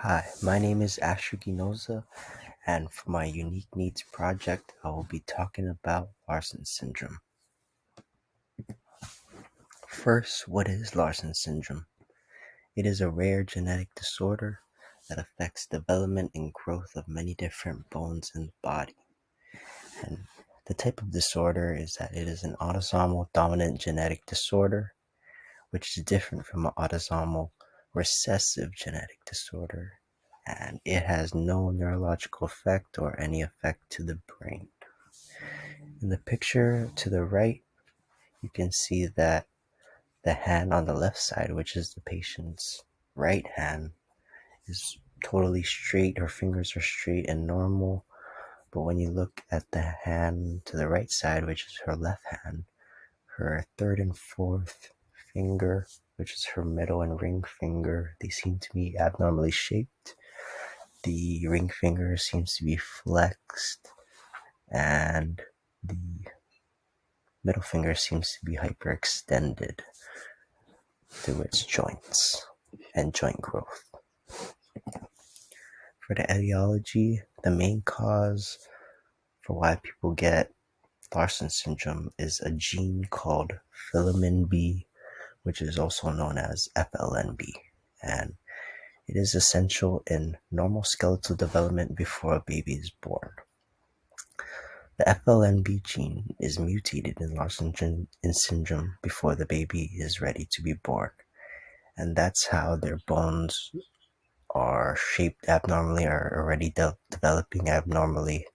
Hi, my name is Asher Ginoza, and for my Unique Needs project, I will be talking about Larsen syndrome. First, what is Larsen syndrome? It is a rare genetic disorder that affects development and growth of many different bones in the body. And the type of disorder is that it is an autosomal dominant genetic disorder, which is different from an autosomal recessive genetic disorder, and it has no neurological effect or any effect to the brain. In the picture to the right, you can see that the hand on the left side, which is the patient's right hand, is totally straight. Her fingers are straight and normal. But when you look at the hand to the right side, which is her left hand, her third and fourth finger, which is her middle and ring finger, they seem to be abnormally shaped. The ring finger seems to be flexed, and the middle finger seems to be hyperextended through its joints and joint growth. For the etiology, the main cause for why people get Larsen syndrome is a gene called filamin B, which is also known as FLNB, and it is essential in normal skeletal development before a baby is born. The FLNB gene is mutated in Larsen syndrome before the baby is ready to be born, and that's how their bones are shaped abnormally, are already developing abnormally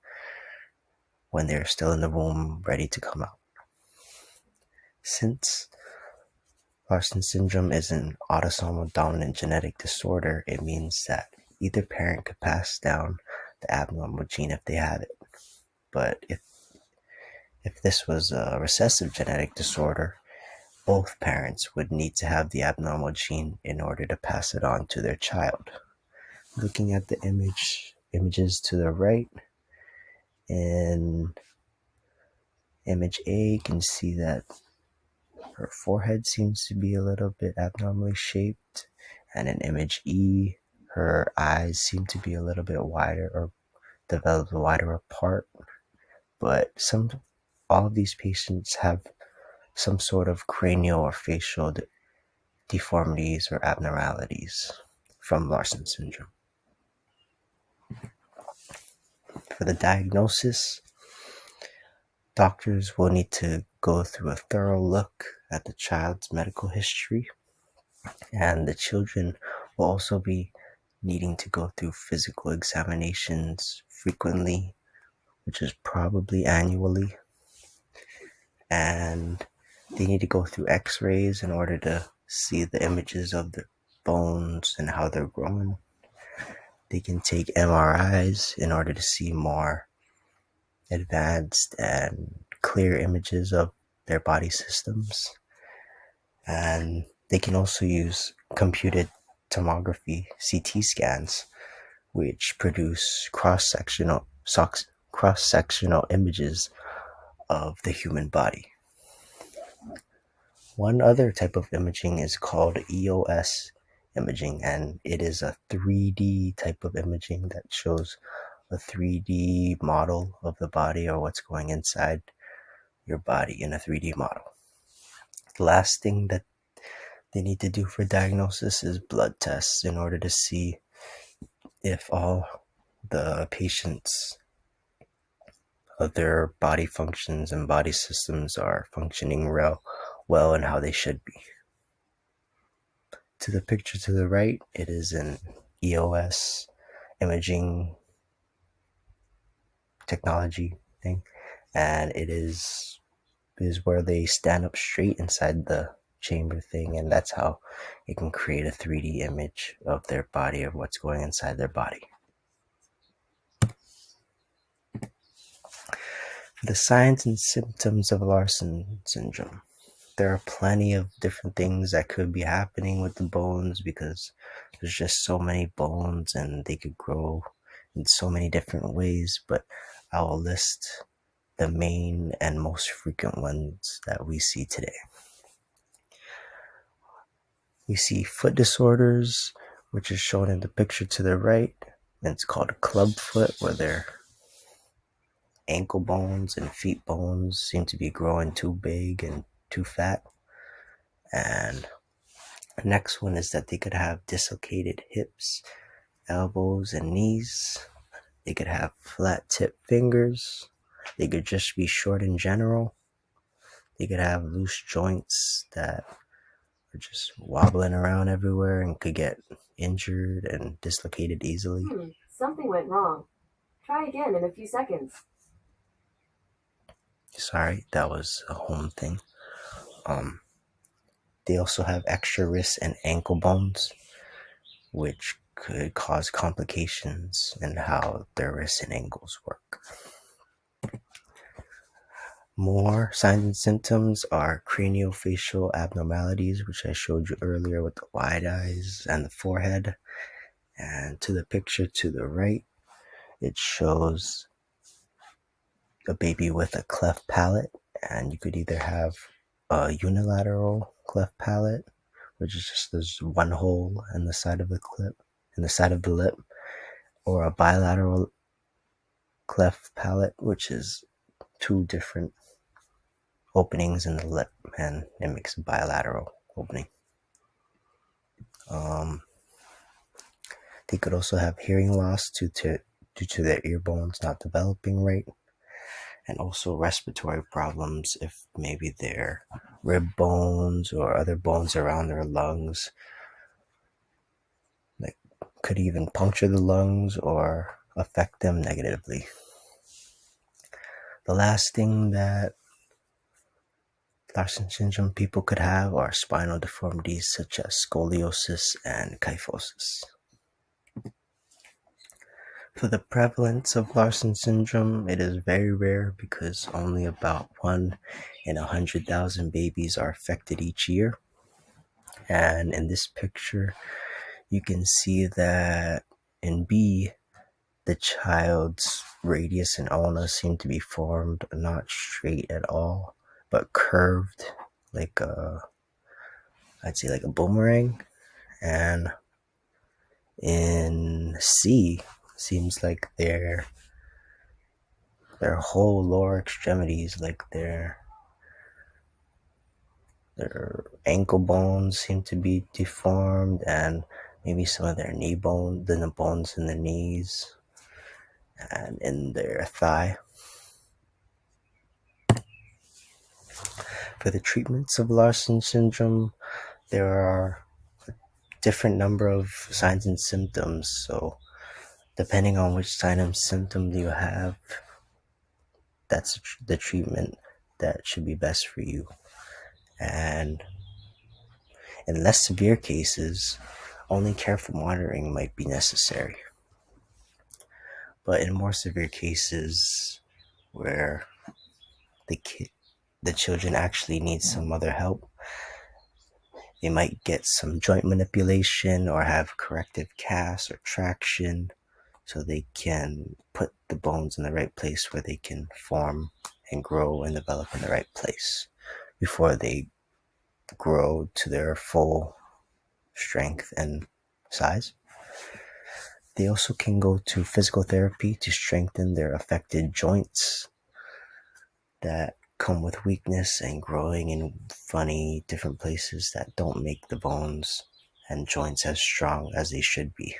when they're still in the womb, ready to come out. Since Larsen syndrome is an autosomal dominant genetic disorder, it means that either parent could pass down the abnormal gene if they have it. But if this was a recessive genetic disorder, both parents would need to have the abnormal gene in order to pass it on to their child. Looking at the images to the right, in image A, you can see that her forehead seems to be a little bit abnormally shaped, and in image E, her eyes seem to be a little bit wider or developed wider apart. But all of these patients have some sort of cranial or facial deformities or abnormalities from Larsen syndrome. For the diagnosis, doctors will need to go through a thorough look at the child's medical history, and the children will also be needing to go through physical examinations frequently, which is probably annually, and they need to go through x-rays in order to see the images of the bones and how they're growing. They can take MRIs in order to see more advanced and clear images of their body systems. And they can also use computed tomography CT scans, which produce cross-sectional images of the human body. One other type of imaging is called EOS imaging, and it is a 3D type of imaging that shows a 3D model of the body or what's going inside your body in a 3D model. The last thing that they need to do for diagnosis is blood tests in order to see if all the patients' other body functions and body systems are functioning well and how they should be. To the picture to the right, it is an EOS imaging technology thing, and it is where they stand up straight inside the chamber thing, and that's how it can create a 3D image of their body, of what's going inside their body. For the signs and symptoms of Larsen syndrome, there are plenty of different things that could be happening with the bones because there's just so many bones and they could grow in so many different ways, but I will list the main and most frequent ones that we see today. We see foot disorders, which is shown in the picture to the right. And it's called club foot, where their ankle bones and feet bones seem to be growing too big and too fat. And the next one is that they could have dislocated hips, elbows, and knees. They could have flat tip fingers. They could just be short in general. They could have loose joints that are just wobbling around everywhere and could get injured and dislocated easily. Something went wrong. Try again in a few seconds. Sorry, that was a home thing. They also have extra wrist and ankle bones, which could cause complications in how their wrists and ankles work. More signs and symptoms are craniofacial abnormalities, which I showed you earlier with the wide eyes and the forehead. And to the picture to the right, it shows a baby with a cleft palate, and you could either have a unilateral cleft palate, which is just there's one hole in the side of the lip, or a bilateral cleft palate, which is two different openings in the lip, and it makes a bilateral opening. They could also have hearing loss due to their ear bones not developing right, and also respiratory problems if maybe their rib bones or other bones around their lungs like could even puncture the lungs or affect them negatively. The last thing that Larsen syndrome people could have are spinal deformities such as scoliosis and kyphosis. For the prevalence of Larsen syndrome, it is very rare because only about 1 in 100,000 babies are affected each year. And in this picture, you can see that in B, the child's radius and ulna seem to be formed not straight at all, but curved like I'd say like a boomerang. And in C, seems like their whole lower extremities, like their ankle bones seem to be deformed, and maybe some of their knee bone, the bones in the knees and in their thigh. For the treatments of Larsen syndrome, there are a different number of signs and symptoms. So depending on which sign and symptom you have, that's the treatment that should be best for you. And in less severe cases, only careful monitoring might be necessary. But in more severe cases where the children actually need some other help, they might get some joint manipulation or have corrective cast or traction so they can put the bones in the right place where they can form and grow and develop in the right place before they grow to their full strength and size. They also can go to physical therapy to strengthen their affected joints that come with weakness and growing in funny different places that don't make the bones and joints as strong as they should be.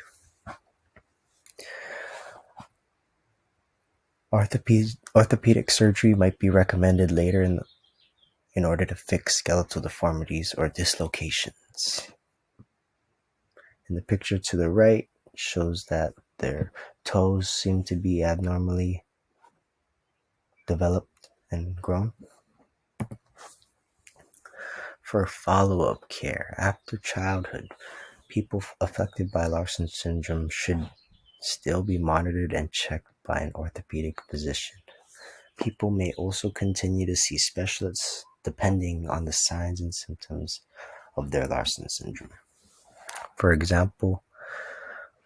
Orthopedic surgery might be recommended later in order to fix skeletal deformities or dislocations. In the picture to the right shows that their toes seem to be abnormally developed and grown. For follow-up care after childhood, people affected by Larsen syndrome should still be monitored and checked by an orthopedic physician. People may also continue to see specialists depending on the signs and symptoms of their Larsen syndrome. For example,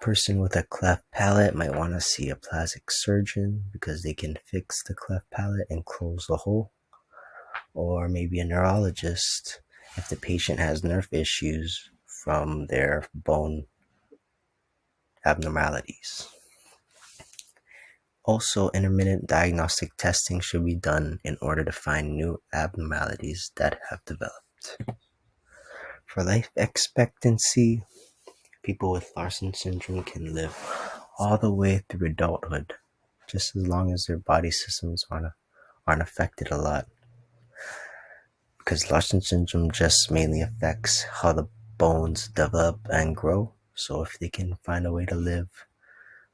a person with a cleft palate might want to see a plastic surgeon because they can fix the cleft palate and close the hole, or maybe a neurologist if the patient has nerve issues from their bone abnormalities. Also, intermittent diagnostic testing should be done in order to find new abnormalities that have developed. For life expectancy, people with Larson syndrome can live all the way through adulthood, just as long as their body systems aren't affected a lot. Because Larson syndrome just mainly affects how the bones develop and grow. So if they can find a way to live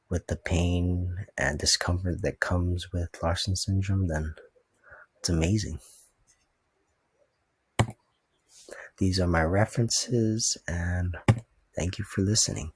with the pain and discomfort that comes with Larson syndrome, then it's amazing. These are my references, and thank you for listening.